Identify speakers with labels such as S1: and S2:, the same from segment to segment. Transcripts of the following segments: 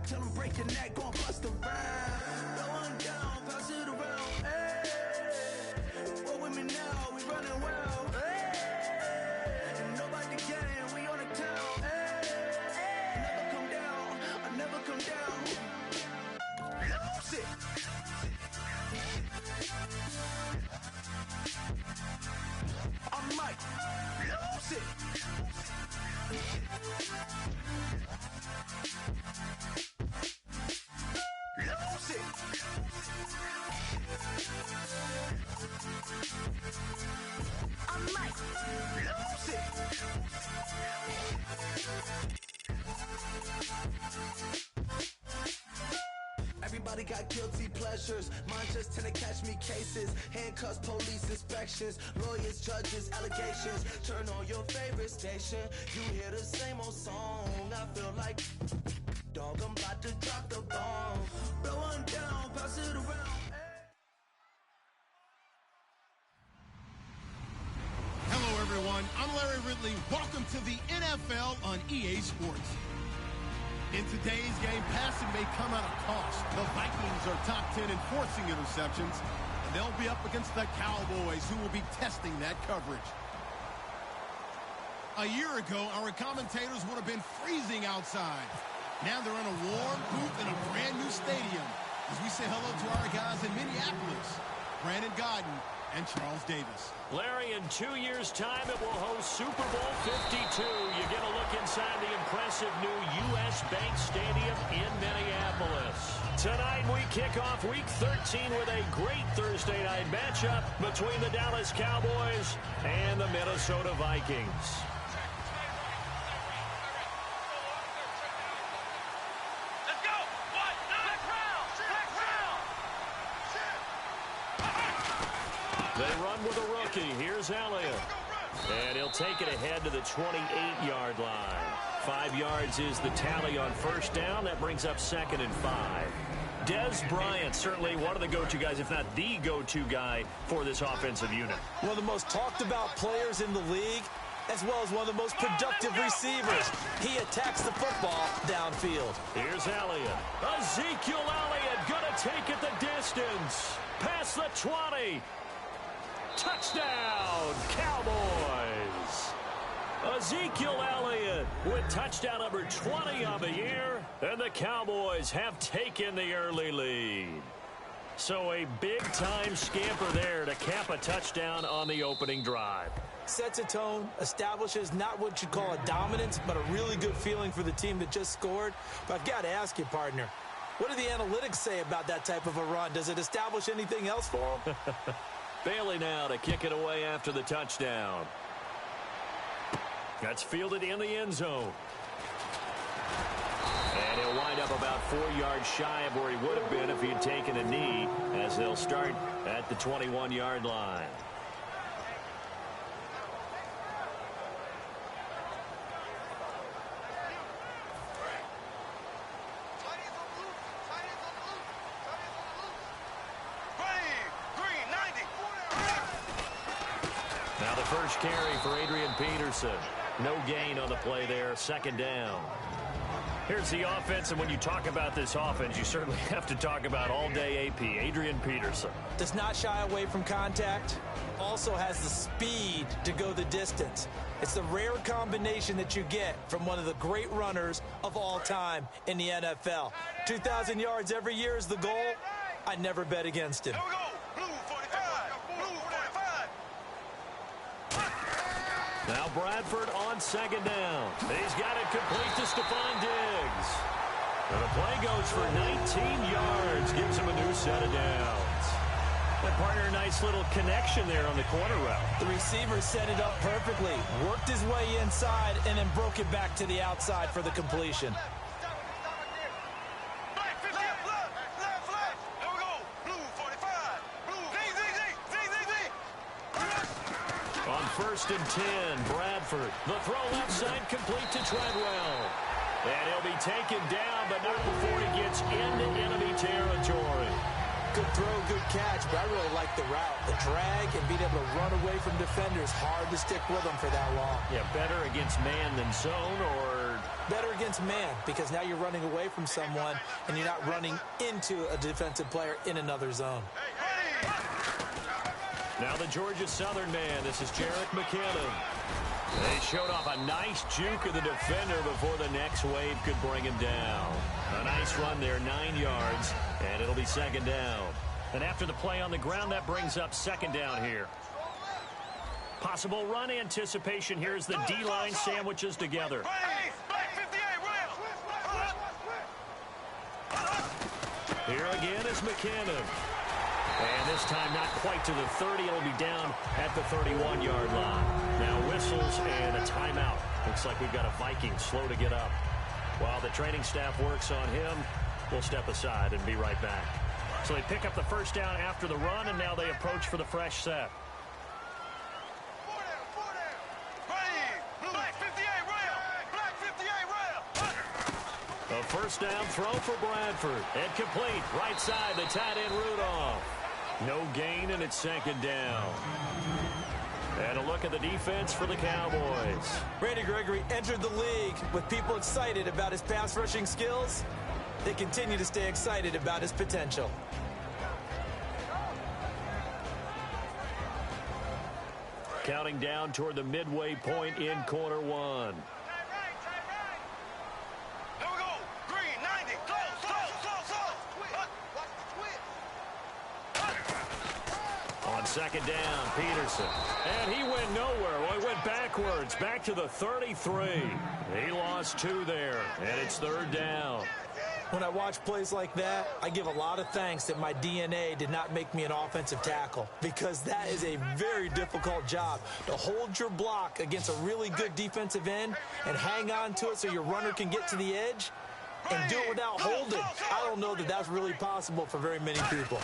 S1: Tell him break your neck, gon' bust around. No one down, pass it around. Hey, what with me now? We running well. Hey, nobody game, we on the town. Hey, never come down, I never come down. Lose it. I might lose it. Lose it. I might lose it. Everybody got guilty pleasures. Mine just tend to catch me cases. Handcuffs, police inspections, lawyers, judges, allegations. Turn on your favorite station. You hear the same old song. I feel like, dog, I'm about to drop the bomb. Blow one down, pass it around.
S2: Hello, everyone. I'm Larry Ridley. Welcome to the NFL on EA Sports. In today's game, passing may come at a cost. The Vikings are top 10 in forcing interceptions, and they'll be up against the Cowboys, who will be testing that coverage. A year ago, our commentators would have been freezing outside. Now they're in a warm booth in a brand new stadium as we say hello to our guys in Minneapolis, Brandon Godden and Charles Davis.
S3: Larry, in 2 years' time, it will host Super Bowl 52. You get a look inside the impressive new U.S. Bank Stadium in Minneapolis. Tonight, we kick off Week 13 with a great Thursday night matchup between the Dallas Cowboys and the Minnesota Vikings. They run with a rookie. Here's Elliott. And he'll take it ahead to the 28-yard line. 5 yards is the tally on first down. That brings up 2nd and 5. Dez Bryant, certainly one of the go-to guys, if not the go-to guy for this offensive unit.
S4: One of the most talked about players in the league, as well as one of the most productive receivers. He attacks the football downfield.
S3: Here's Elliott. Ezekiel Elliott going to take it the distance. Past the 20. Touchdown, Cowboys! Ezekiel Elliott with touchdown number 20 on the year, and the Cowboys have taken the early lead. So a big-time scamper there to cap a touchdown on the opening drive.
S4: Sets a tone, establishes not what you'd call a dominance, but a really good feeling for the team that just scored. But I've got to ask you, partner, what do the analytics say about that type of a run? Does it establish anything else for them?
S3: Bailey now to kick it away after the touchdown. That's fielded in the end zone. And he'll wind up about 4 yards shy of where he would have been if he had taken a knee, as they'll start at the 21-yard line. Now the first carry for Adrian Peterson. No gain on the play there, 2nd down. Here's the offense, and when you talk about this offense, you certainly have to talk about all-day AP, Adrian Peterson.
S4: Does not shy away from contact. Also has the speed to go the distance. It's the rare combination that you get from one of the great runners of all time in the NFL. 2,000 yards every year is the goal. I never bet against him.
S3: Now Bradford on 2nd down. He's got it complete to Stephon Diggs. And the play goes for 19 yards. Gives him a new set of downs. And partner, nice little connection there on the corner route.
S4: The receiver set it up perfectly. Worked his way inside and then broke it back to the outside for the completion.
S3: On 1st and 10, Bradford. The throw left side complete to Treadwell. And he'll be taken down, but not before he gets into enemy territory.
S4: Good throw, good catch, but I really like the route. The drag and being able to run away from defenders, hard to stick with them for that long.
S3: Yeah, better against man than zone, or
S4: Better against man, because now you're running away from someone and you're not running into a defensive player in another zone.
S3: Now the Georgia Southern man. This is Jerick McKinnon. They showed off a nice juke of the defender before the next wave could bring him down. A nice run there, 9 yards, and it'll be second down. And after the play on the ground, that brings up second down here. Possible run anticipation here as the D-line sandwiches together. Here again is McKinnon. And this time not quite to the 30. It'll be down at the 31-yard line. Now whistles and a timeout. Looks like we've got a Viking slow to get up. While the training staff works on him, we'll step aside and be right back. So they pick up the first down after the run, and now they approach for the fresh set. A first down throw for Bradford. And complete. Right side, the tight end Rudolph. No gain, and it's second down. And a look at the defense for the Cowboys.
S4: Randy Gregory entered the league with people excited about his pass rushing skills. They continue to stay excited about his potential.
S3: Counting down toward the midway point in quarter one. On second down, Peterson. And he went nowhere. Well, he went backwards, back to the 33. He lost 2 there, and it's third down.
S4: When I watch plays like that, I give a lot of thanks that my DNA did not make me an offensive tackle, because that is a very difficult job, to hold your block against a really good defensive end and hang on to it so your runner can get to the edge and do it without holding. I don't know that that's really possible for very many people.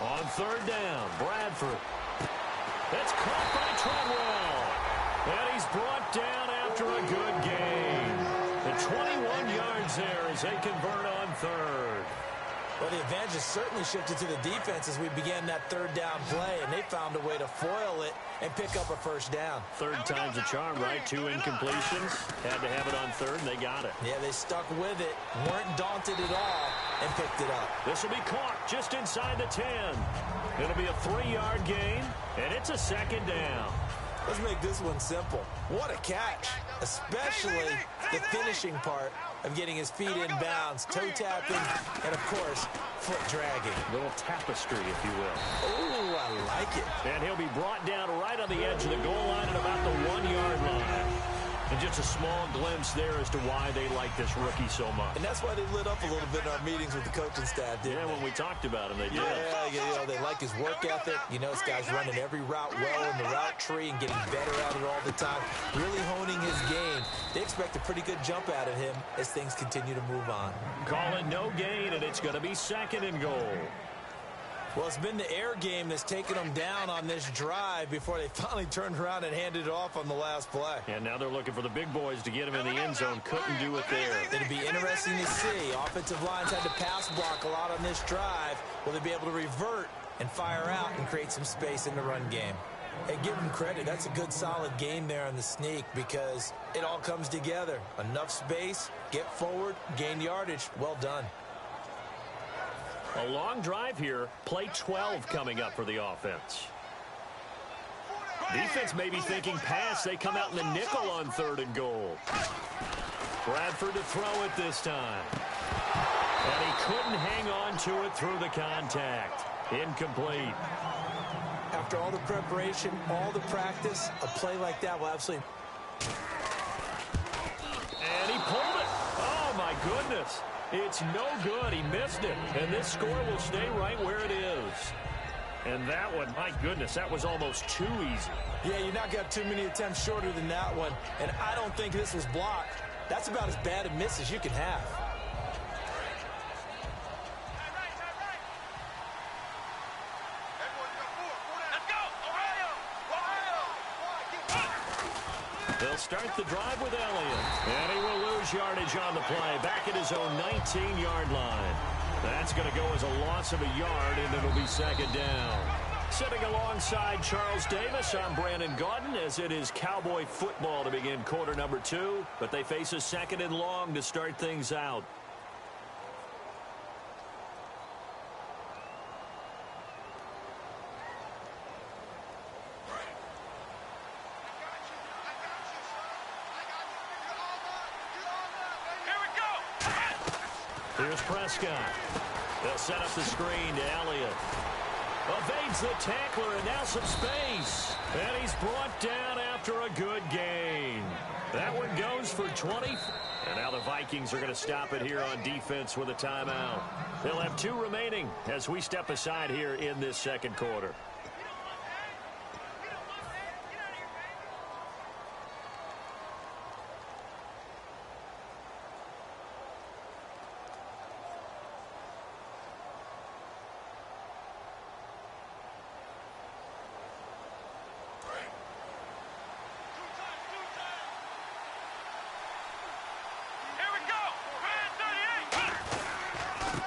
S3: On third down, Bradford. That's caught by Treadwell. And he's brought down after a good gain. The 21 yards there as they convert on third.
S4: Well, the advantage has certainly shifted to the defense as we began that third down play, and they found a way to foil it and pick up a first down.
S3: Third time's a charm, right? 2 incompletions. Had to have it on third, and they got it.
S4: Yeah, they stuck with it, weren't daunted at all, and picked it up.
S3: This will be caught just inside the 10. It'll be a 3-yard gain, and it's a second down.
S4: Let's make this one simple. What a catch, especially the finishing part of getting his feet in bounds, toe tapping, and, of course, foot dragging.
S3: A little tapestry, if you will.
S4: Ooh, I like it.
S3: And he'll be brought down right on the edge of the goal line at about the 1-yard line. And just a small glimpse there as to why they like this rookie so much.
S4: And that's why they lit up a little bit in our meetings with the coaching staff, didn't they?
S3: When we talked about him, they did.
S4: Yeah, they like his work ethic. You know, this guy's running every route well in the route tree and getting better at it all the time, really honing his game. They expect a pretty good jump out of him as things continue to move on.
S3: Call it no gain, and it's going to be second and goal.
S4: Well, it's been the air game that's taken them down on this drive before they finally turned around and handed it off on the last play.
S3: And now they're looking for the big boys to get him in the end zone. Couldn't do it there.
S4: It'll be interesting to see. Offensive lines had to pass block a lot on this drive. Will they be able to revert and fire out and create some space in the run game? Hey, give them credit. That's a good, solid game there on the sneak because it all comes together. Enough space, get forward, gain yardage. Well done.
S3: A long drive here. Play 12 coming up for the offense. Defense may be thinking pass. They come out in the nickel on third and goal. Bradford to throw it this time. And he couldn't hang on to it through the contact. Incomplete.
S4: After all the preparation, all the practice, a play like that will absolutely...
S3: And he pulled it. Oh, my goodness. It's no good. He missed it. And this score will stay right where it is. And that one, my goodness, that was almost too easy.
S4: Yeah, you not got too many attempts shorter than that one. And I don't think this was blocked. That's about as bad a miss as you can have.
S3: They'll start the drive with Elliott. And he will lose yardage on the play. Back at his own 19-yard line. That's going to go as a loss of a yard, and it'll be second down. Sitting alongside Charles Davis, I'm Brandon Gaudin, as it is Cowboy football to begin quarter number 2, but they face a 2nd and long to start things out. Here's Prescott. They'll set up the screen to Elliott. Evades the tackler, and now some space. And he's brought down after a good gain. That one goes for 20. And now the Vikings are going to stop it here on defense with a timeout. They'll have 2 remaining as we step aside here in this second quarter.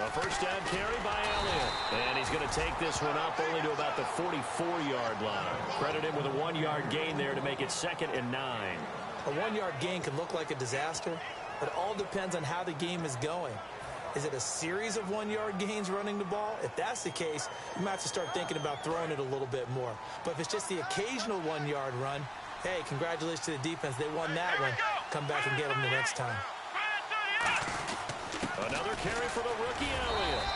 S3: A first down carry by Elliott. And he's going to take this one up only to about the 44-yard line. Credit him with a 1-yard gain there to make it 2nd and 9.
S4: A 1-yard gain can look like a disaster, but it all depends on how the game is going. Is it a series of 1-yard gains running the ball? If that's the case, you might have to start thinking about throwing it a little bit more. But if it's just the occasional 1-yard run, hey, congratulations to the defense. They won that one. Come back and get them the next time.
S3: Another carry for the rookie Elliott.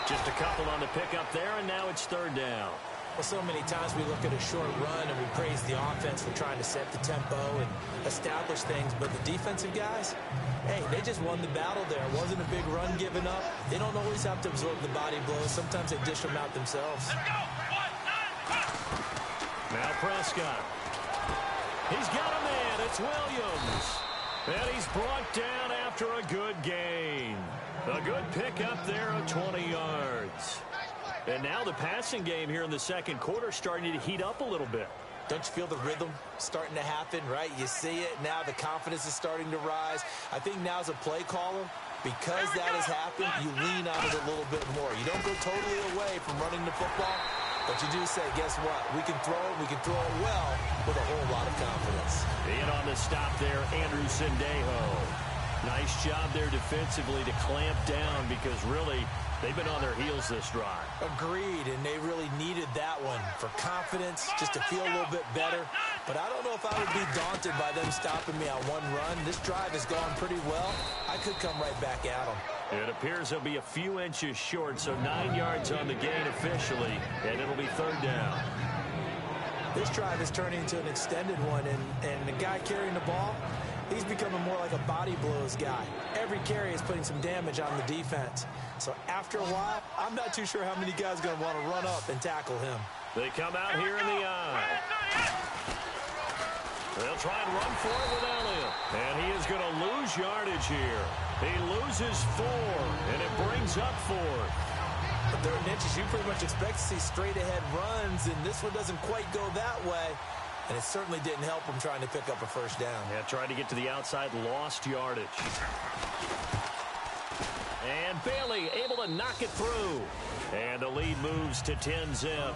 S3: Just a couple on the pickup there, and now it's 3rd down.
S4: Well, so many times we look at a short run and we praise the offense for trying to set the tempo and establish things, but the defensive guys, hey, they just won the battle there. It wasn't a big run given up. They don't always have to absorb the body blows. Sometimes they dish them out themselves.
S3: Now Prescott. He's got a man. It's Williams. And he's brought down after a good gain. A good pickup there of 20 yards. And now the passing game here in the second quarter starting to heat up a little bit.
S4: Don't you feel the rhythm starting to happen, right? You see it. Now the confidence is starting to rise. I think now as a play caller, because that has happened, you lean on it a little bit more. You don't go totally away from running the football, but you do say, guess what? We can throw it. We can throw it well with a whole lot of confidence.
S3: In on the stop there, Andrew Sendejo. Nice job there defensively to clamp down because really they've been on their heels this drive.
S4: Agreed, and they really needed that one for confidence, just to feel a little bit better. But I don't know if I would be daunted by them stopping me on one run. This drive has gone pretty well. I could come right back at them.
S3: It appears they'll be a few inches short, so 9 yards on the gain officially, and it'll be 3rd down.
S4: This drive is turning into an extended one, and the guy carrying the ball, he's becoming more like a body blows guy. Every carry is putting some damage on the defense. So after a while, I'm not too sure how many guys are going to want to run up and tackle him.
S3: They come out here in the eye. They'll try and run for it with Elliott. And he is going to lose yardage here. He loses 4, and it brings up 4th.
S4: But 3rd and inches, you pretty much expect to see straight-ahead runs, and this one doesn't quite go that way. And it certainly didn't help him trying to pick up a first down.
S3: Yeah, tried to get to the outside, lost yardage. And Bailey able to knock it through. And the lead moves to 10-zip.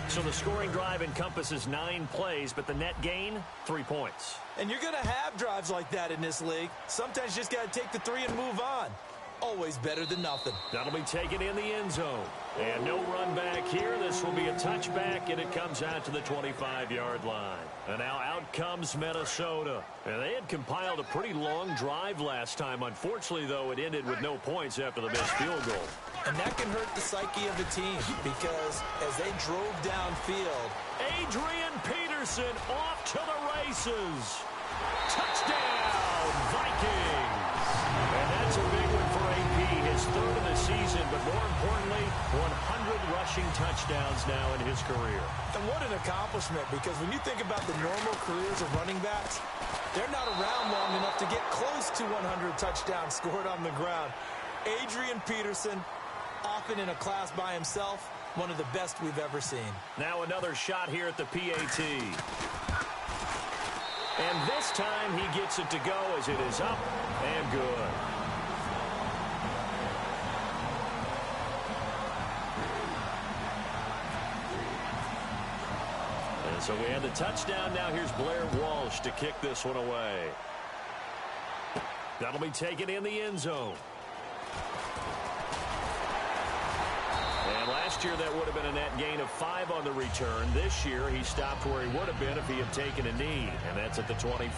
S3: So the scoring drive encompasses 9 plays, but the net gain, 3 points.
S4: And you're going to have drives like that in this league. Sometimes you just got to take the 3 and move on. Always better than nothing.
S3: That'll be taken in the end zone. And no run back here. This will be a touchback, and it comes out to the 25-yard line. And now out comes Minnesota. And they had compiled a pretty long drive last time. Unfortunately, though, it ended with no points after the missed field goal.
S4: And that can hurt the psyche of a team because as they drove downfield,
S3: Adrian Peterson off to the races. Touchdown, Vikings. And that's a big one for AP, his 3rd of the season, but more importantly, 100 rushing touchdowns now in his career.
S4: And what an accomplishment, because when you think about the normal careers of running backs, they're not around long enough to get close to 100 touchdowns scored on the ground. Adrian Peterson, often in a class by himself, one of the best we've ever seen.
S3: Now another shot here at the PAT. And this time he gets it to go as it is up and good. So we had the touchdown. Now here's Blair Walsh to kick this one away. That'll be taken in the end zone. And last year that would have been a net gain of 5 on the return. This year he stopped where he would have been if he had taken a knee, and that's at the 25.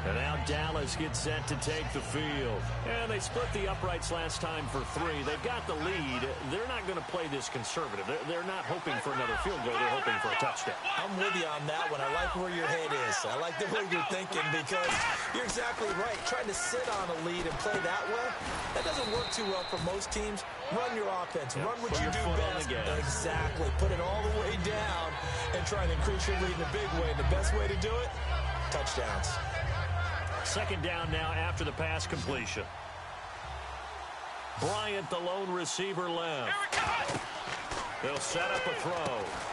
S3: And now Dallas gets set to take the field. And they split the uprights last time for 3. They've got the lead. They're not going to play this conservative. They're not hoping for another field goal. They're hoping for a touchdown.
S4: I'm with you on that one. I like where your head is. I like the way you're thinking because you're exactly right. Trying to sit on a lead and play that way, that doesn't work too well for most teams. Run your offense. Run what you do best. Exactly. Put it all the way down and try and increase your lead in a big way. The best way to do it, touchdowns.
S3: Second down now after the pass completion. Bryant, the lone receiver, left. They'll set up a throw.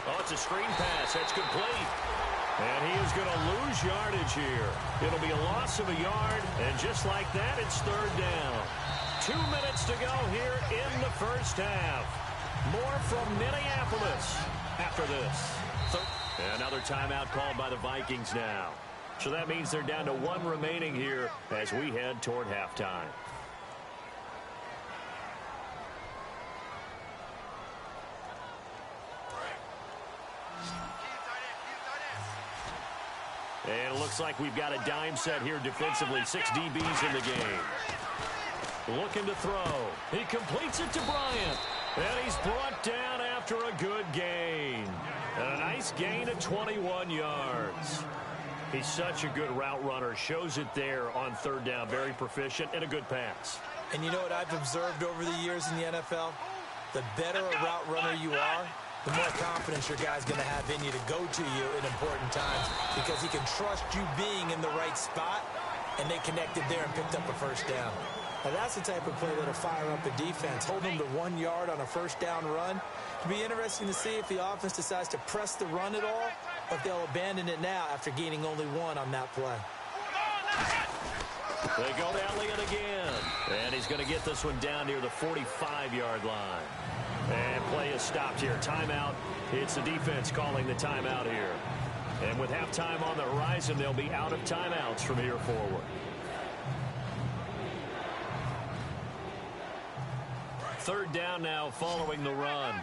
S3: Oh, it's a screen pass. That's complete. And he is going to lose yardage here. It'll be a loss of a yard, and just like that, it's third down. 2 minutes to go here in the first half. More from Minneapolis after this. Another timeout called by the Vikings now. So that means they're down to 1 remaining here as we head toward halftime. And it looks like we've got a dime set here defensively. 6 DBs in the game. Looking to throw. He completes it to Bryant. And he's brought down after a good gain. And a nice gain of 21 yards. He's such a good route runner. Shows it there on third down. Very proficient and a good pass.
S4: And you know what I've observed over the years in the NFL? The better a route runner you are, the more confidence your guy's going to have in you to go to you in important times because he can trust you being in the right spot, and they connected there and picked up a first down. Now, that's the type of play that'll fire up a defense. Hold them to 1 yard on a first down run. It'll be interesting to see if the offense decides to press the run at all or if they'll abandon it now after gaining only 1 on that play.
S3: They go to Elliott again. And he's going to get this one down near the 45-yard line. And play is stopped here. Timeout. It's the defense calling the timeout here. And with halftime on the horizon, they'll be out of timeouts from here forward. Third down now following the run.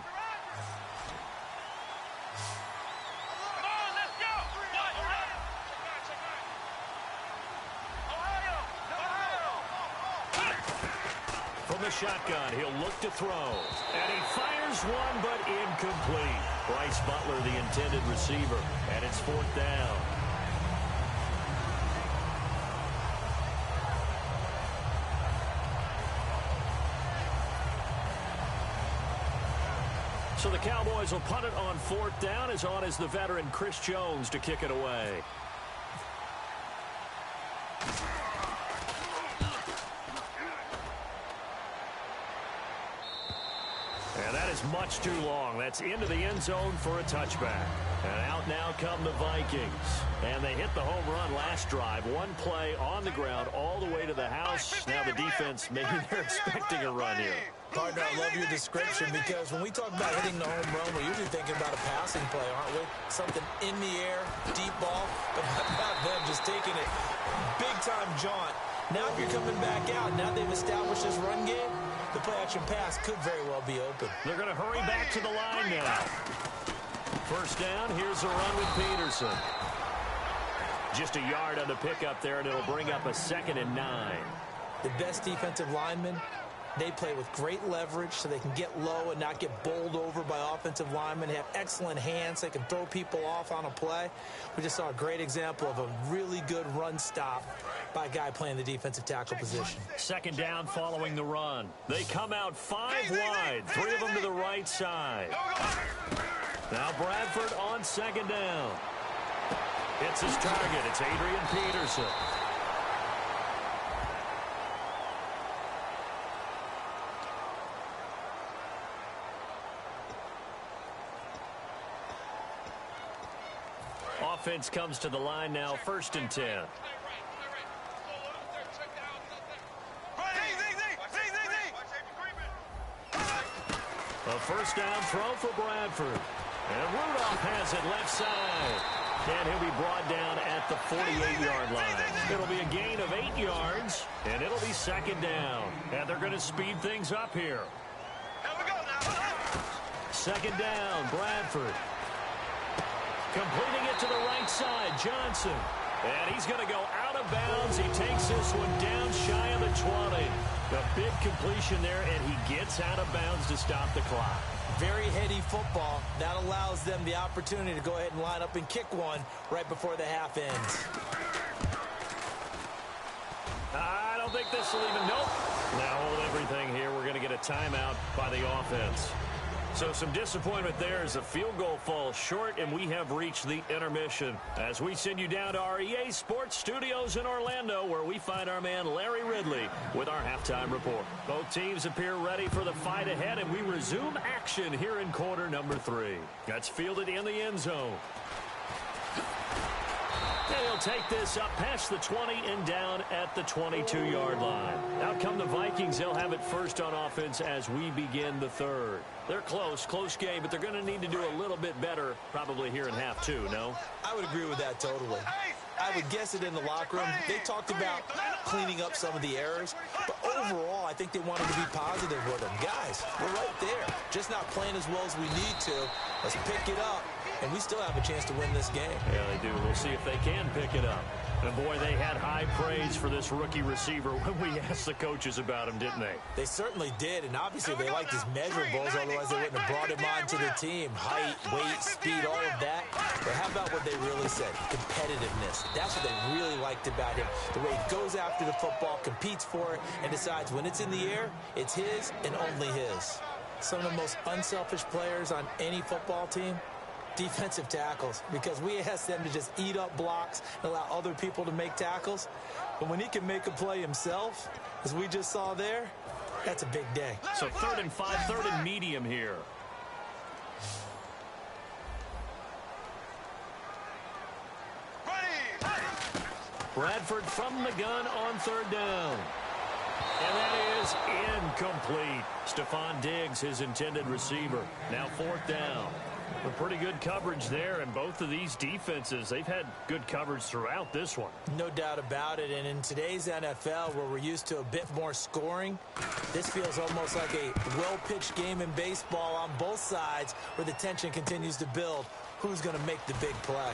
S3: From the shotgun, he'll look to throw. And he fires one, but incomplete. Bryce Butler, the intended receiver, and it's fourth down. So the Cowboys will punt it on fourth down. As on is the veteran Chris Jones to kick it away. And that is much too long. That's into the end zone for a touchback. And out now come the Vikings. And they hit the home run last drive. 1 play on the ground all the way to the house. Now the defense, maybe they're expecting a run here.
S4: Partner, I love your description because when we talk about hitting the home run, we're usually thinking about a passing play, aren't we? Something in the air, deep ball, but how about them just taking it big-time jaunt. Now if you're coming back out, now they've established this run game, the play-action pass could very well be open.
S3: They're going to hurry back to the line now. First down, here's a run with Peterson. Just a yard on the pickup there, and it'll bring up a 2nd and 9.
S4: The best defensive linemen, they play with great leverage so they can get low and not get bowled over by offensive linemen. They have excellent hands. They can throw people off on a play. We just saw a great example of a really good run stop by a guy playing the defensive tackle position.
S3: Second down following the run. They come out 5 wide, 3 of them to the right side. Now Bradford on second down. It's his target. It's Adrian Peterson. Offense comes to the line now, 1st and 10. A first down throw for Bradford. And Rudolph has it left side. And he'll be brought down at the 48-yard line. It'll be a gain of 8 yards, and it'll be second down. And they're going to speed things up here.
S5: Here we go now.
S3: Second down, Bradford. Completing it to the right side, Johnson. And he's going to go out of bounds. He takes this one down shy of the 20. A big completion there, and he gets out of bounds to stop the clock.
S4: Very heady football. That allows them the opportunity to go ahead and line up and kick one right before the half ends.
S3: I don't think this will even... Nope. Now hold everything here. We're going to get a timeout by the offense. So some disappointment there as the field goal falls short, and we have reached the intermission as we send you down to our EA Sports Studios in Orlando, where we find our man Larry Ridley with our halftime report. Both teams appear ready for the fight ahead, and we resume action here in quarter number 3. That's fielded in the end zone. And he'll take this up past the 20 and down at the 22-yard line. Out come the Vikings. They'll have it first on offense as we begin the third. They're close game, but they're going to need to do a little bit better probably here in half 2, no?
S4: I would agree with that totally. I would guess it in the locker room. They talked about cleaning up some of the errors, but overall, I think they wanted to be positive with them. Guys, we're right there. Just not playing as well as we need to. Let's pick it up, and we still have a chance to win this game.
S3: Yeah, they do. We'll see if they can pick it up. And, boy, they had high praise for this rookie receiver when we asked the coaches about him, didn't they?
S4: They certainly did, and obviously they liked his measurables, otherwise they wouldn't have brought him onto the team. Height, weight, speed, all of that. But how about what they really said? Competitiveness. That's what they really liked about him. The way he goes after the football, competes for it, and decides when it's in the air, it's his and only his. Some of the most unselfish players on any football team, defensive tackles, because we ask them to just eat up blocks and allow other people to make tackles. But when he can make a play himself, as we just saw there, that's a big day.
S3: So 3rd and 5, 3rd and medium here. Bradford from the gun on 3rd down. And that is incomplete. Stephon Diggs, his intended receiver. Now 4th down. A pretty good coverage there, and both of these defenses, they've had good coverage throughout this one.
S4: No doubt about it, and in today's NFL, where we're used to a bit more scoring, this feels almost like a well-pitched game in baseball on both sides, where the tension continues to build. Who's going to make the big play?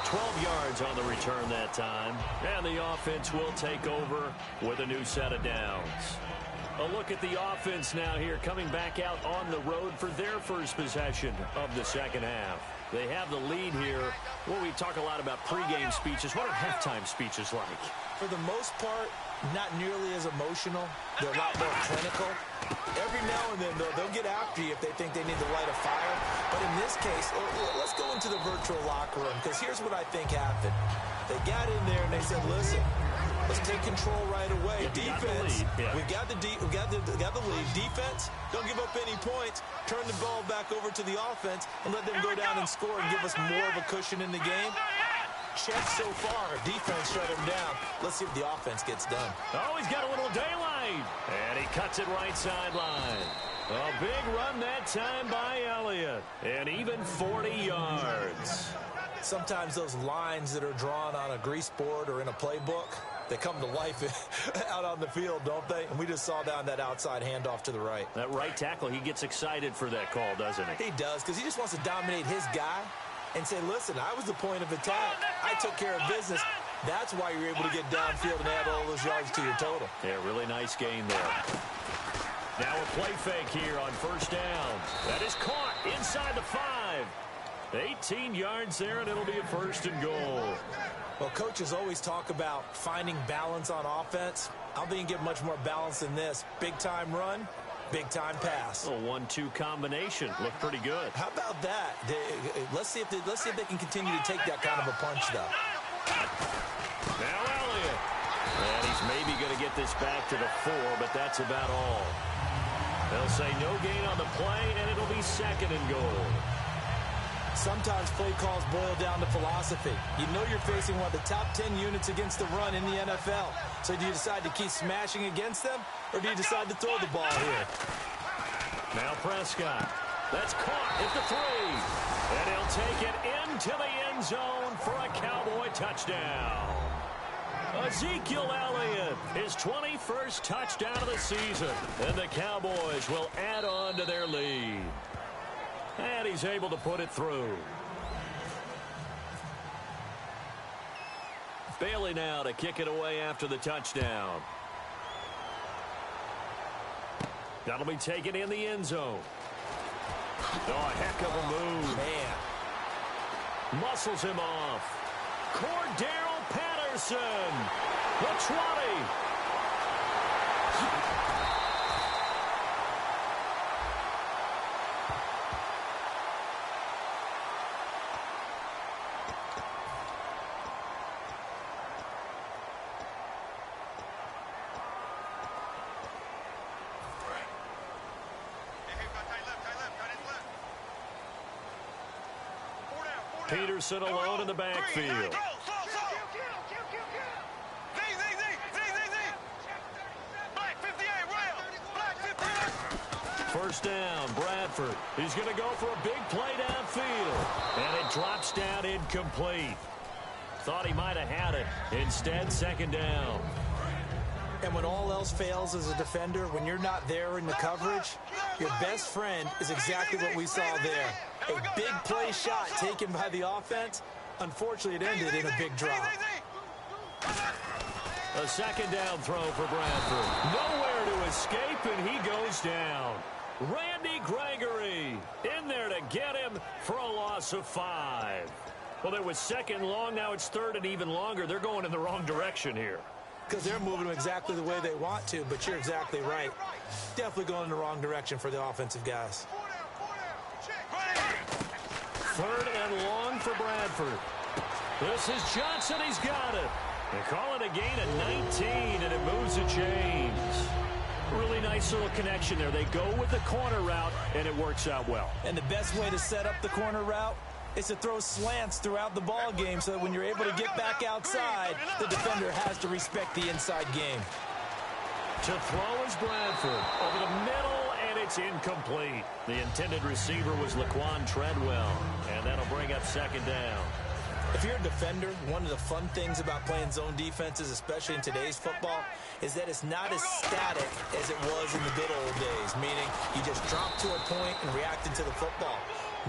S3: 12 yards on the return that time, and the offense will take over with a new set of downs. A look at the offense now here, coming back out on the road for their first possession of the second half. They have the lead here. Well, we talk a lot about pregame speeches. What are halftime speeches like?
S4: For the most part, not nearly as emotional. They're a lot more clinical. Every now and then, though, they'll get after you if they think they need to light a fire. But in this case, let's go into the virtual locker room, because here's what I think happened. They got in there and they said, listen, let's take control right away. Defense, we got the lead. Defense, don't give up any points. Turn the ball back over to the offense and let them go down and score and give us more of a cushion in the game. Check so far. Defense shut him down. Let's see if the offense gets done.
S3: Oh, he's got a little daylight. And he cuts it right sideline. A big run that time by Elliott. And even 40 yards.
S4: Sometimes those lines that are drawn on a grease board or in a playbook, they come to life out on the field, don't they? And we just saw down that outside handoff to the right.
S3: That right tackle, he gets excited for that call, doesn't he?
S4: He does, because he just wants to dominate his guy and say, listen, I was the point of attack. I took care of business. That's why you're able to get downfield and add all those yards to your total.
S3: Yeah, really nice gain there. Now a play fake here on 1st down. That is caught inside the 5. 18 yards there, and it'll be a 1st and goal.
S4: Well, coaches always talk about finding balance on offense. I don't think you can get much more balance than this. Big-time run, big-time pass.
S3: A 1-2 combination. Looked pretty good.
S4: How about that? Let's see if they can continue to take that kind of a punch, though.
S3: Now Elliott. And he's maybe going to get this back to the 4, but that's about all. They'll say no gain on the play, and it'll be 2nd and goal.
S4: Sometimes play calls boil down to philosophy. You know you're facing one of the top 10 units against the run in the NFL. So do you decide to keep smashing against them, or do you decide to throw the ball here?
S3: Now Prescott. That's caught at the 3. And he'll take it into the end zone for a Cowboy touchdown. Ezekiel Elliott, his 21st touchdown of the season. And the Cowboys will add on to their lead. And he's able to put it through. Bailey now to kick it away after the touchdown. That'll be taken in the end zone. Oh, a heck of a move. Man. Muscles him off. Cordero Patterson. The 20. Peterson alone in the backfield. First down, Bradford. He's going to go for a big play downfield. And it drops down incomplete. Thought he might have had it. Instead, second down.
S4: And when all else fails as a defender, when you're not there in the coverage, your best friend is exactly what we saw there. A big play shot taken by the offense. Unfortunately, it ended in a big drop.
S3: A second down throw for Bradford. Nowhere to escape, and he goes down. Randy Gregory in there to get him for a loss of 5. Well, it was second long. Now it's third and even longer. They're going in the wrong direction here.
S4: Because they're moving them exactly the way they want to, but you're exactly right. Definitely going in the wrong direction for the offensive guys.
S3: Third and long for Bradford. This is Johnson. He's got it. They call it a gain of 19, and it moves the chains. Really nice little connection there. They go with the corner route, and it works out well.
S4: And the best way to set up the corner route is to throw slants throughout the ball game so that when you're able to get back outside, the defender has to respect the inside game.
S3: To throw is Bradford over the middle, and it's incomplete. The intended receiver was Laquan Treadwell, and that'll bring up second down.
S4: If you're a defender, one of the fun things about playing zone defenses, especially in today's football, is that it's not as static as it was in the good old days, meaning you just drop to a point and react into the football.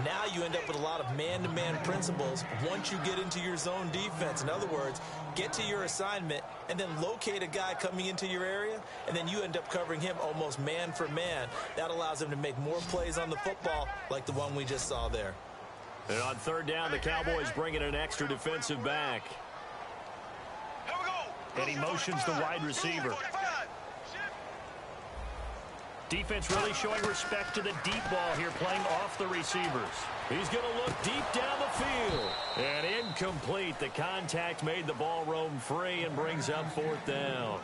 S4: Now you end up with a lot of man-to-man principles once you get into your zone defense. In other words, get to your assignment and then locate a guy coming into your area, and then you end up covering him almost man for man. That allows him to make more plays on the football like the one we just saw there.
S3: And on third down, the Cowboys bring in an extra defensive back. And he motions the wide receiver. Defense really showing respect to the deep ball here, playing off the receivers. He's going to look deep down the field. And incomplete. The contact made the ball roam free and brings up fourth down.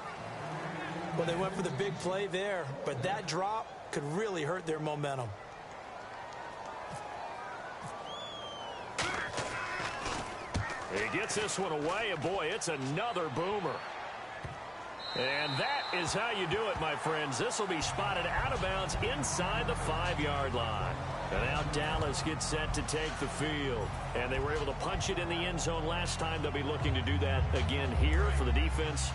S4: Well, they went for the big play there, but that drop could really hurt their momentum.
S3: He gets this one away, and boy, it's another boomer. And that is how you do it, my friends. This will be spotted out of bounds inside the 5-yard line. And now Dallas gets set to take the field. And they were able to punch it in the end zone last time. They'll be looking to do that again here for the defense.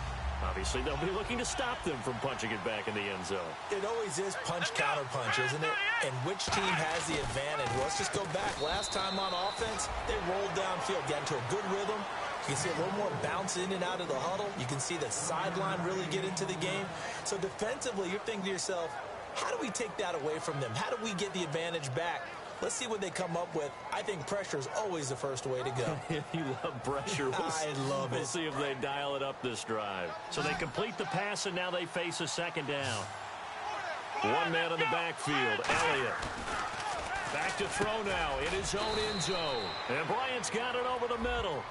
S3: Obviously, they'll be looking to stop them from punching it back in the end zone.
S4: It always is punch-counter-punch, isn't it? And which team has the advantage? Well, let's just go back. Last time on offense, they rolled downfield, got into a good rhythm. You can see a little more bounce in and out of the huddle. You can see the sideline really get into the game. So defensively, you're thinking to yourself, how do we take that away from them? How do we get the advantage back? Let's see what they come up with. I think pressure is always the first way to go.
S3: You love pressure.
S4: I love it.
S3: We'll see if they dial it up this drive. So they complete the pass, and now they face a second down. One man in the backfield, Elliott. Back to throw now in his own end zone. And Bryant's got it over the middle.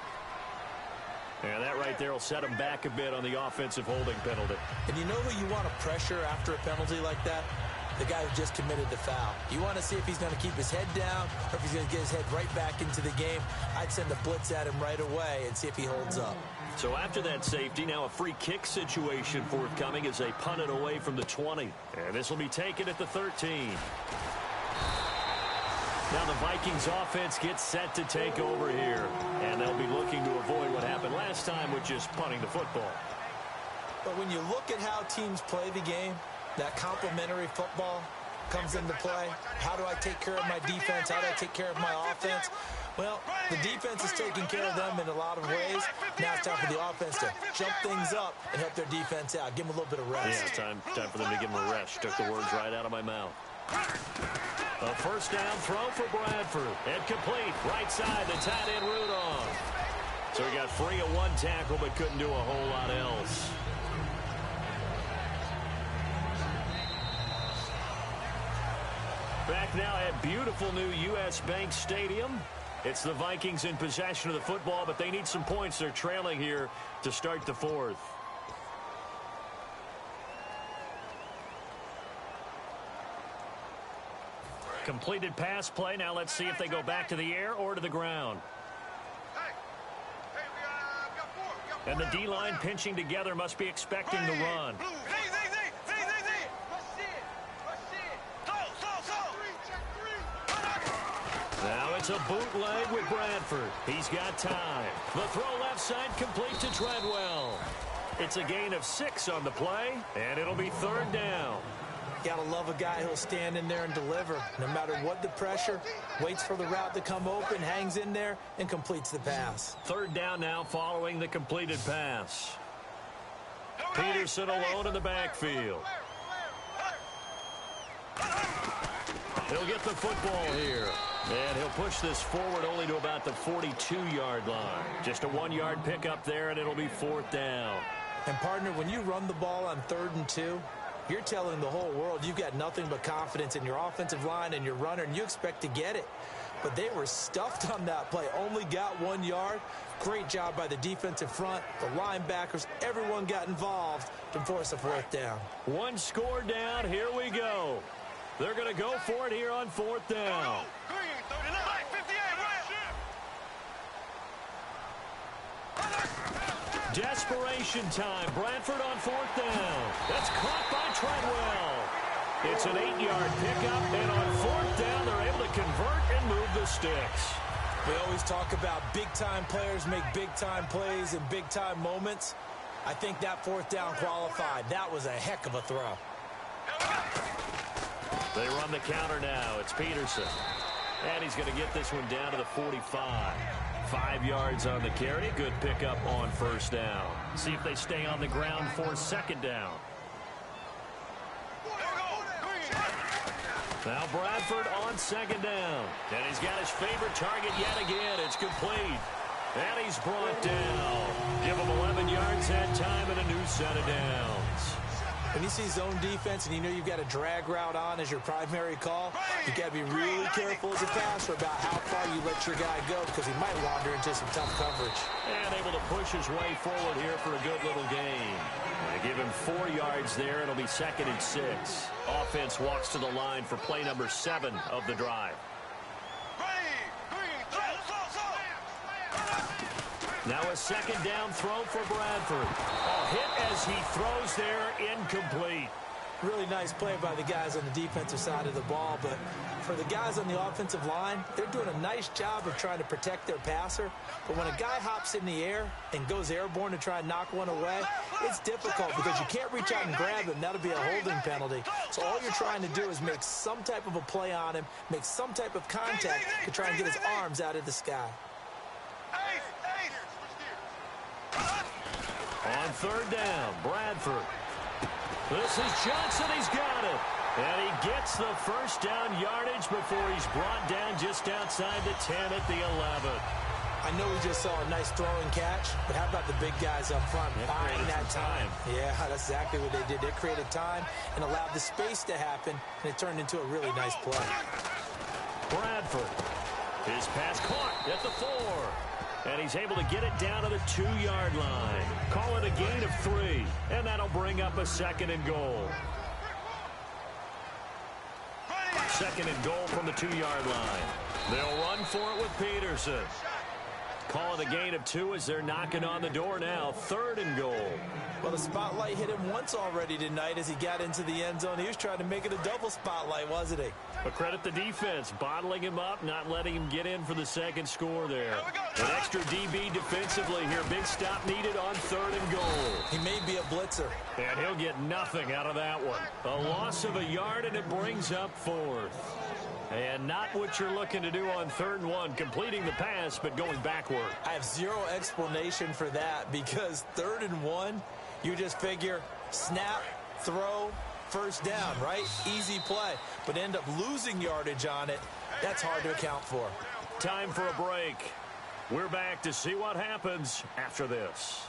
S3: And that right there will set him back a bit on the offensive holding penalty.
S4: And you know who you want to pressure after a penalty like that? The guy who just committed the foul. You want to see if he's going to keep his head down or if he's going to get his head right back into the game. I'd send a blitz at him right away and see if he holds up.
S3: So after that safety, now a free kick situation forthcoming as they punt it away from the 20. And this will be taken at the 13. Now the Vikings offense gets set to take over here, and they'll be looking to avoid what happened last time with just punting the football.
S4: But when you look at how teams play the game, that complementary football comes into play. How do I take care of my defense? How do I take care of my offense? Well, the defense is taking care of them in a lot of ways. Now it's time for the offense to jump things up and help their defense out. Give them a little bit of rest.
S3: Yeah, time for them to give them a rest. Took the words right out of my mouth. A first down throw for Bradford. And complete. Right side, the tight end Rudolph. So he got free of one tackle but couldn't do a whole lot else. Back now at beautiful new U.S. Bank Stadium. It's the Vikings in possession of the football, but they need some points. They're trailing here to start the fourth. Completed pass play. Now let's see if they go back to the air or to the ground. And the D-line pinching together must be expecting the run. Now it's a bootleg with Bradford. He's got time. The throw left side complete to Treadwell. It's a gain of 6 on the play, and it'll be third down.
S4: Gotta love a guy who'll stand in there and deliver. No matter what the pressure, waits for the route to come open, hangs in there, and completes the pass.
S3: Third down now following the completed pass. Peterson alone in the backfield. He'll get the football here. And he'll push this forward only to about the 42-yard line. Just a 1-yard pickup there, and it'll be fourth down.
S4: And, partner, when you run the ball on 3rd and 2, you're telling the whole world you've got nothing but confidence in your offensive line and your runner, and you expect to get it. But they were stuffed on that play, only got 1 yard. Great job by the defensive front, the linebackers, everyone got involved to force a fourth down.
S3: One score down, here we go. They're going to go for it here on fourth down. Desperation time. Bradford on fourth down. That's caught by Treadwell. It's an 8-yard pickup, and on fourth down, they're able to convert and move the sticks.
S4: We always talk about big-time players make big-time plays in big-time moments. I think that fourth down qualified. That was a heck of a throw.
S3: They run the counter now. It's Peterson. And he's going to get this one down to the 45. 5 yards on the carry. Good pickup on first down. See if they stay on the ground for second down. Now Bradford on second down. And he's got his favorite target yet again. It's complete. And he's brought down. Give him 11 yards that time and a new set of downs.
S4: When you see zone defense and you know you've got a drag route on as your primary call, you've got to be really careful as a passer about how far you let your guy go because he might wander into some tough coverage.
S3: And able to push his way forward here for a good little gain. They give him 4 yards there. It'll be 2nd and 6. Offense walks to the line for play number 7 of the drive. Now a second down throw for Bradford. A hit as he throws there, incomplete.
S4: Really nice play by the guys on the defensive side of the ball, but for the guys on the offensive line, they're doing a nice job of trying to protect their passer. But when a guy hops in the air and goes airborne to try and knock one away, it's difficult because you can't reach out and grab him. That'll be a holding penalty. So all you're trying to do is make some type of a play on him, make some type of contact to try and get his arms out of the sky.
S3: On third down, Bradford. This is Johnson. He's got it. And he gets the first down yardage before he's brought down just outside the 10 at the 11.
S4: I know we just saw a nice throw and catch, but how about the big guys up front buying that time? Yeah, that's exactly what they did. They created time and allowed the space to happen, and it turned into a really nice play.
S3: Bradford. His pass caught at the 4. And he's able to get it down to the 2-yard line. Call it a gain of 3. And that'll bring up a 2nd and goal. 2nd and goal from the 2-yard line. They'll run for it with Peterson. Call it a gain of 2 as they're knocking on the door now. 3rd and goal.
S4: Well, the spotlight hit him once already tonight as he got into the end zone. He was trying to make it a double spotlight, wasn't he?
S3: But credit the defense, bottling him up, not letting him get in for the second score there. An extra DB defensively here. Big stop needed on 3rd and goal.
S4: He may be a blitzer.
S3: And he'll get nothing out of that one. A loss of a yard, and it brings up 4th. And not what you're looking to do on 3rd and 1, completing the pass, but going backward.
S4: I have zero explanation for that because 3rd and 1, you just figure snap, throw, first down, right? Easy play. But end up losing yardage on it. That's hard to account for.
S3: Time for a break. We're back to see what happens after this.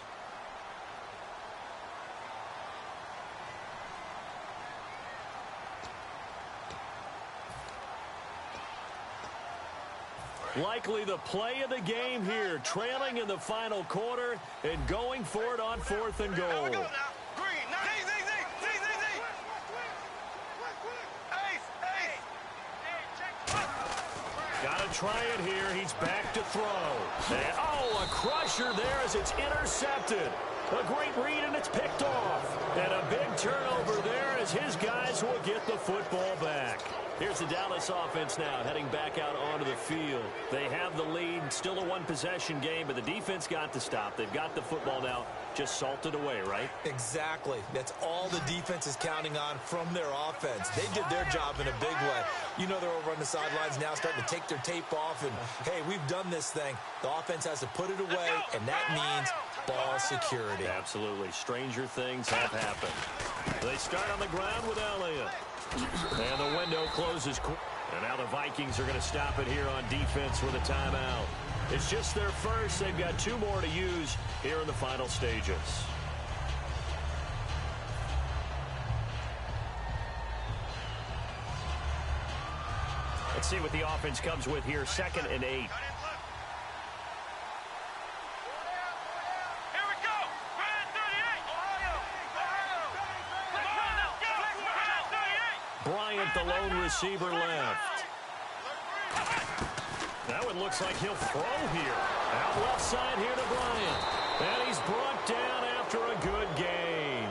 S3: Likely the play of the game here, trailing in the final quarter and going for it on 4th and goal.
S5: Here we go now. Green.
S3: Got to try it here. He's back to throw. And, a crusher there as it's intercepted. A great read, and it's picked off. And a big turnover there as his guys will get the football back. Here's the Dallas offense now heading back out onto the field. They have the lead, still a one-possession game, but the defense got to stop. They've got the football now, just salted away, right?
S4: Exactly. That's all the defense is counting on from their offense. They did their job in a big way. You know they're over on the sidelines now starting to take their tape off, and, hey, we've done this thing. The offense has to put it away, and that means ball security.
S3: Absolutely. Stranger things have happened. They start on the ground with Elliott. And the window closes. And now the Vikings are going to stop it here on defense with a timeout. It's just their first. They've got 2 more to use here in the final stages. Let's see what the offense comes with here. 2nd and 8. Bryant, the lone receiver, left. That one looks like he'll throw here. Out left side here to Bryant. And he's brought down after a good gain.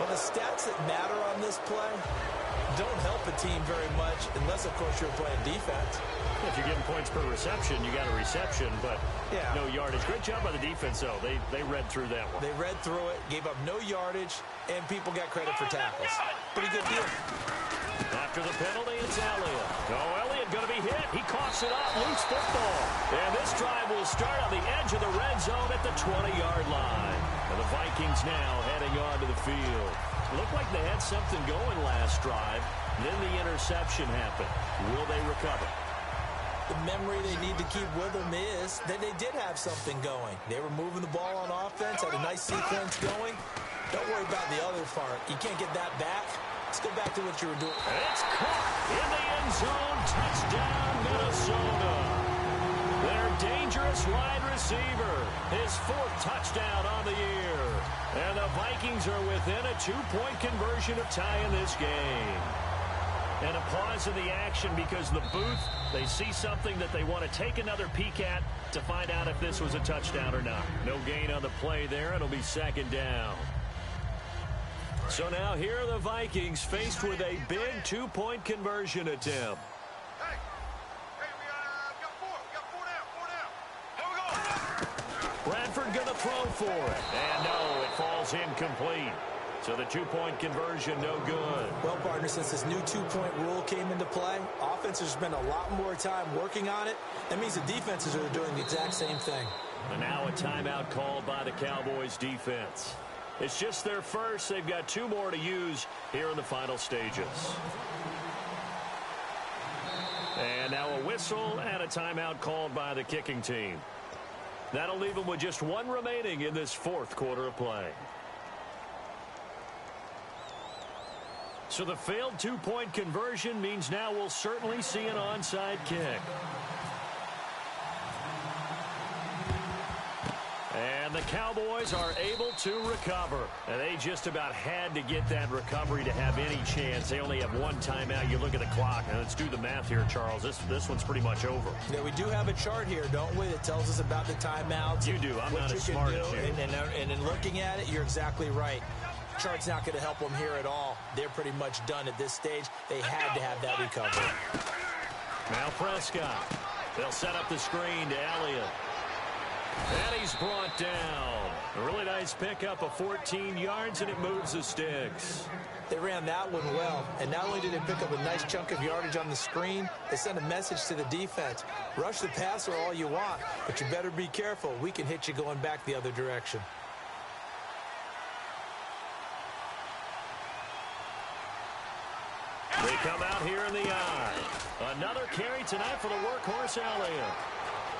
S4: Well, the stats that matter on this play don't help a team very much unless, of course, you're playing defense.
S3: If you're getting points per reception, you got a reception, but no yardage. Great job by the defense, though. They read through that one.
S4: They read through it, gave up no yardage, and people got credit for tackles. Pretty good deal.
S3: After the penalty, it's Elliott. Elliott going to be hit. He coughs it up. Loose football. And this drive will start on the edge of the red zone at the 20-yard line. And the Vikings now heading on to the field. It looked like they had something going last drive. Then the interception happened. Will they recover?
S4: The memory they need to keep with them is that they did have something going. They were moving the ball on offense, had a nice sequence going. Don't worry about the other part. You can't get that back. Let's go back to what you were doing.
S3: It's caught in the end zone. Touchdown, Minnesota. Their dangerous wide receiver. His 4th touchdown on the year. And the Vikings are within a 2-point conversion of tying this game. And a pause in the action because the booth, they see something that they want to take another peek at to find out if this was a touchdown or not. No gain on the play there. It'll be 2nd down. So now here are the Vikings faced with a big 2-point conversion attempt.
S5: Hey, we got 4 down. Here we go.
S3: Bradford going to throw for it. And no, it falls incomplete. So the 2-point conversion, no good.
S4: Well, partner, since this new 2-point rule came into play, offenses spend a lot more time working on it. That means the defenses are doing the exact same thing.
S3: And now a timeout called by the Cowboys defense. It's just their first. They've got 2 more to use here in the final stages. And now a whistle and a timeout called by the kicking team. That'll leave them with just 1 remaining in this 4th quarter of play. So the failed 2-point conversion means now we'll certainly see an onside kick. And the Cowboys are able to recover. And they just about had to get that recovery to have any chance. They only have one timeout. You look at the clock. And let's do the math here, Charles. This one's pretty much over.
S4: Yeah, we do have a chart here, don't we, that tells us about the timeouts.
S3: You do. I'm not as smart as you.
S4: And in looking at it, you're exactly right. Chart's not going to help them here at all. They're pretty much done at this stage. They had to have that recovery.
S3: Now Prescott. They'll set up the screen to Elliott. And he's brought down. A really nice pickup of 14 yards, and it moves the sticks.
S4: They ran that one well, and not only did they pick up a nice chunk of yardage on the screen, they sent a message to the defense. Rush the passer all you want, but you better be careful. We can hit you going back the other direction.
S3: They come out here in the eye. Another carry tonight for the workhorse Elliott.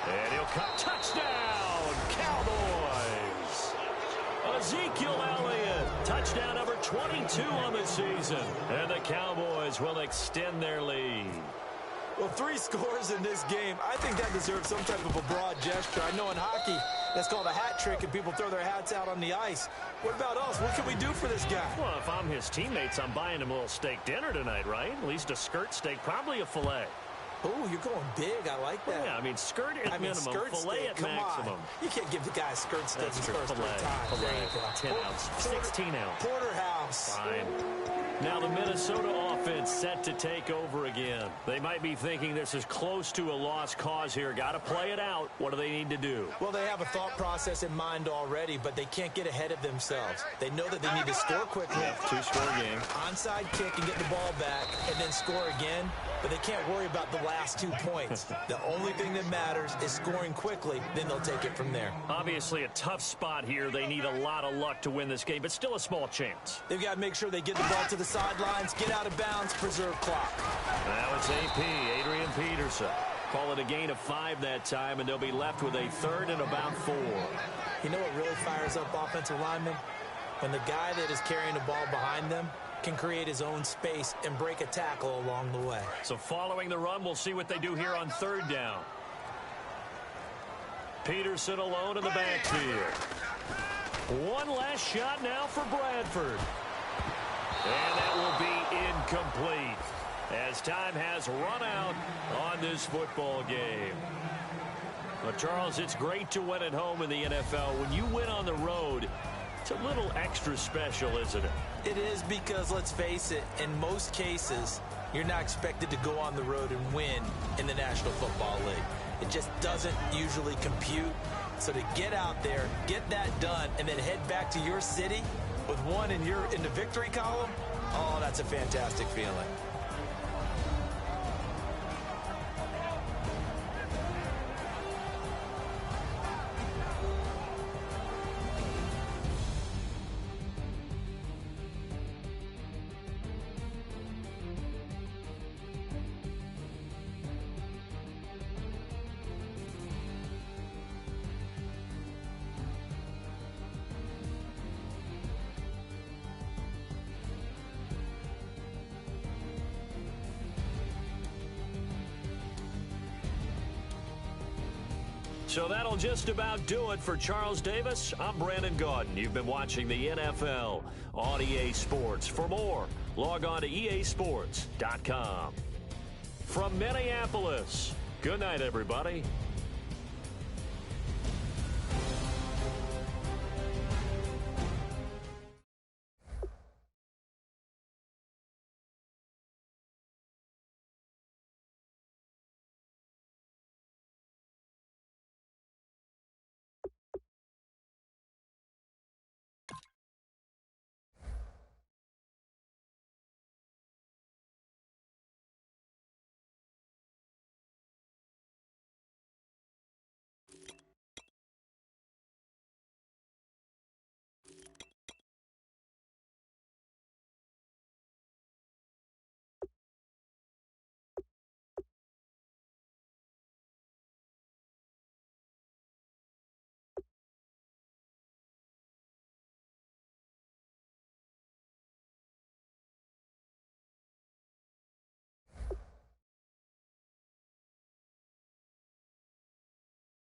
S3: And he'll cut. Touchdown, Cowboys. Ezekiel Elliott. Touchdown number 22 on the season. And the Cowboys will extend their lead.
S4: Well, 3 scores in this game. I think that deserves some type of a broad gesture. I know in hockey, that's called a hat trick, and people throw their hats out on the ice. What about us? What can we do for this guy?
S3: Well, if I'm his teammates, I'm buying him a little steak dinner tonight, right? At least a skirt steak, probably a filet.
S4: Oh, you're going big. I like that.
S3: Well, yeah, I mean, skirt at minimum,
S4: skirt
S3: filet
S4: steak,
S3: at
S4: come
S3: maximum.
S4: On. You can't give the guy a skirt steak
S3: That's
S4: his
S3: true.
S4: first 3 times.
S3: Filet,
S4: There you go.
S3: 10 ounce, 16 ounce.
S4: Porterhouse.
S3: Fine. Now the Minnesota offense set to take over again. They might be thinking this is close to a lost cause here. Got to play it out. What do they need to do?
S4: Well, they have a thought process in mind already, but they can't get ahead of themselves. They know that they need to score quickly.
S3: Yep, 2-score game.
S4: Onside kick and get the ball back and then score again. But they can't worry about the last 2 points. The only thing that matters is scoring quickly. Then they'll take it from there.
S3: Obviously a tough spot here. They need a lot of luck to win this game, but still a small chance.
S4: They've got to make sure they get the ball to the sidelines, get out of bounds, preserve clock.
S3: Now it's AP, Adrian Peterson. Call it a gain of 5 that time, and they'll be left with a 3rd and about 4.
S4: You know what really fires up offensive linemen? When the guy that is carrying the ball behind them can create his own space and break a tackle along the way.
S3: So following the run, we'll see what they do here on 3rd down. Peterson alone in the backfield. One last shot now for Bradford. And that will be incomplete as time has run out on this football game. Well, Charles, it's great to win at home in the NFL. When you win on the road, it's a little extra special, isn't it?
S4: It is, because let's face it, in most cases, you're not expected to go on the road and win in the National Football League. It just doesn't usually compute. So to get out there, get that done, and then head back to your city with one in the victory column, oh, that's a fantastic feeling.
S3: So that'll just about do it for Charles Davis. I'm Brandon Gaudin. You've been watching the NFL on EA Sports. For more, log on to easports.com. From Minneapolis, good night, everybody.